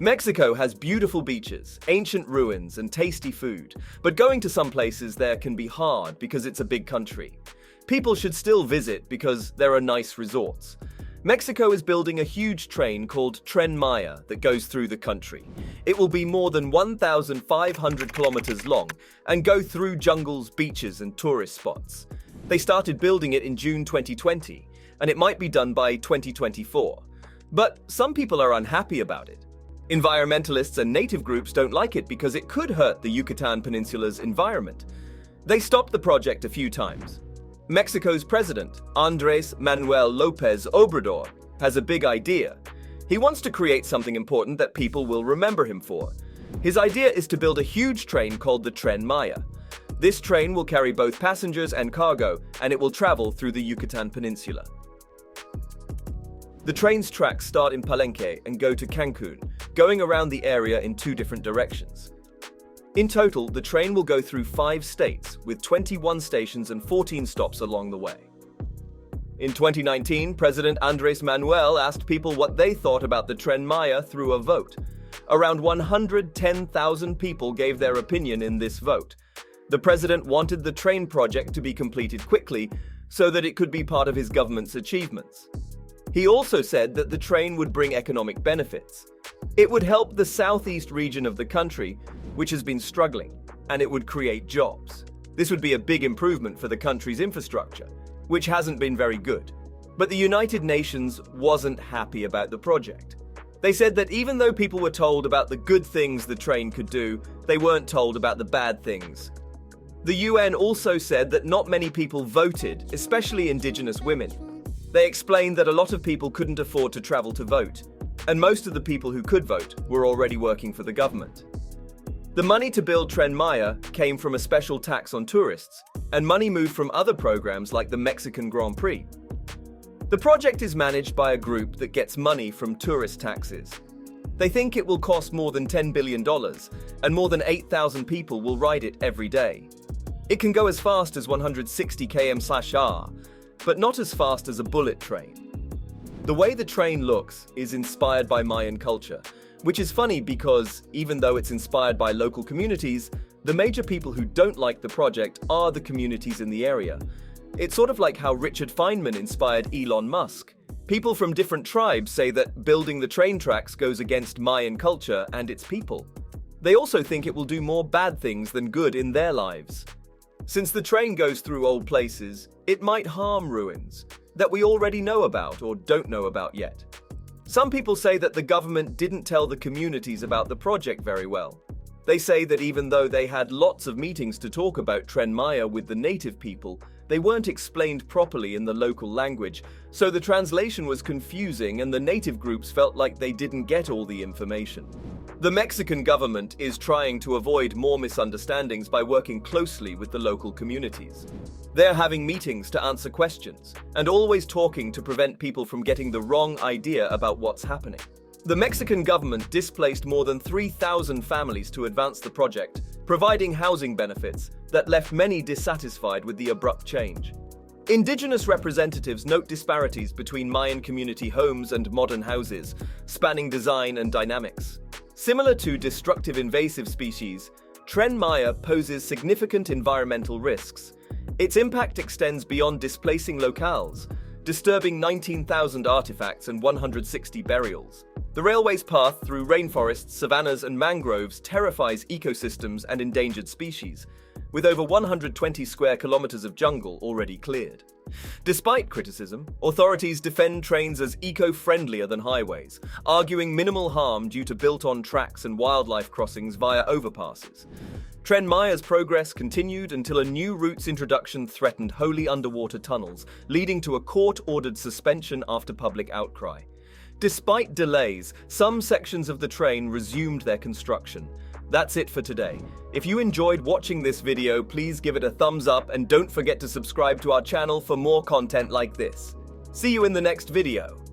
Mexico has beautiful beaches, ancient ruins, and tasty food, but going to some places there can be hard because it's a big country. People should still visit because there are nice resorts. Mexico is building a huge train called Tren Maya that goes through the country. It will be more than 1,500 kilometers long and go through jungles, beaches, and tourist spots. They started building it in June 2020, and it might be done by 2024. But some people are unhappy about it. Environmentalists and native groups don't like it because it could hurt the Yucatan Peninsula's environment. They stopped the project a few times. Mexico's president, Andrés Manuel López Obrador, has a big idea. He wants to create something important that people will remember him for. His idea is to build a huge train called the Tren Maya. This train will carry both passengers and cargo, and it will travel through the Yucatan Peninsula. The train's tracks start in Palenque and go to Cancun, going around the area in 2 different directions. In total, the train will go through 5 states, with 21 stations and 14 stops along the way. In 2019, President Andrés Manuel asked people what they thought about the Tren Maya through a vote. Around 110,000 people gave their opinion in this vote. The president wanted the train project to be completed quickly so that it could be part of his government's achievements. He also said that the train would bring economic benefits. It would help the southeast region of the country, which has been struggling, and it would create jobs. This would be a big improvement for the country's infrastructure, which hasn't been very good. But the United Nations wasn't happy about the project. They said that even though people were told about the good things the train could do, they weren't told about the bad things. The UN also said that not many people voted, especially indigenous women. They explained that a lot of people couldn't afford to travel to vote, and most of the people who could vote were already working for the government. The money to build Tren Maya came from a special tax on tourists, and money moved from other programs like the Mexican Grand Prix. The project is managed by a group that gets money from tourist taxes. They think it will cost more than $10 billion, and more than 8,000 people will ride it every day. It can go as fast as 160 km/h, but not as fast as a bullet train. The way the train looks is inspired by Mayan culture, which is funny because even though it's inspired by local communities, the major people who don't like the project are the communities in the area. It's sort of like how Richard Feynman inspired Elon Musk. People from different tribes say that building the train tracks goes against Mayan culture and its people. They also think it will do more bad things than good in their lives. Since the train goes through old places, it might harm ruins that we already know about or don't know about yet. Some people say that the government didn't tell the communities about the project very well. They say that even though they had lots of meetings to talk about Tren Maya with the native people, they weren't explained properly in the local language, so the translation was confusing and the native groups felt like they didn't get all the information. The Mexican government is trying to avoid more misunderstandings by working closely with the local communities. They're having meetings to answer questions and always talking to prevent people from getting the wrong idea about what's happening. The Mexican government displaced more than 3,000 families to advance the project, providing housing benefits that left many dissatisfied with the abrupt change. Indigenous representatives note disparities between Mayan community homes and modern houses, spanning design and dynamics. Similar to destructive invasive species, Tren Maya poses significant environmental risks. Its impact extends beyond displacing locales, disturbing 19,000 artifacts and 160 burials. The railway's path through rainforests, savannas, and mangroves terrifies ecosystems and endangered species, with over 120 square kilometers of jungle already cleared. Despite criticism, authorities defend trains as eco-friendlier than highways, arguing minimal harm due to built-on tracks and wildlife crossings via overpasses. Tren Maya's progress continued until a new route's introduction threatened wholly underwater tunnels, leading to a court-ordered suspension after public outcry. Despite delays, some sections of the train resumed their construction. That's it for today. If you enjoyed watching this video, please give it a thumbs up and don't forget to subscribe to our channel for more content like this. See you in the next video.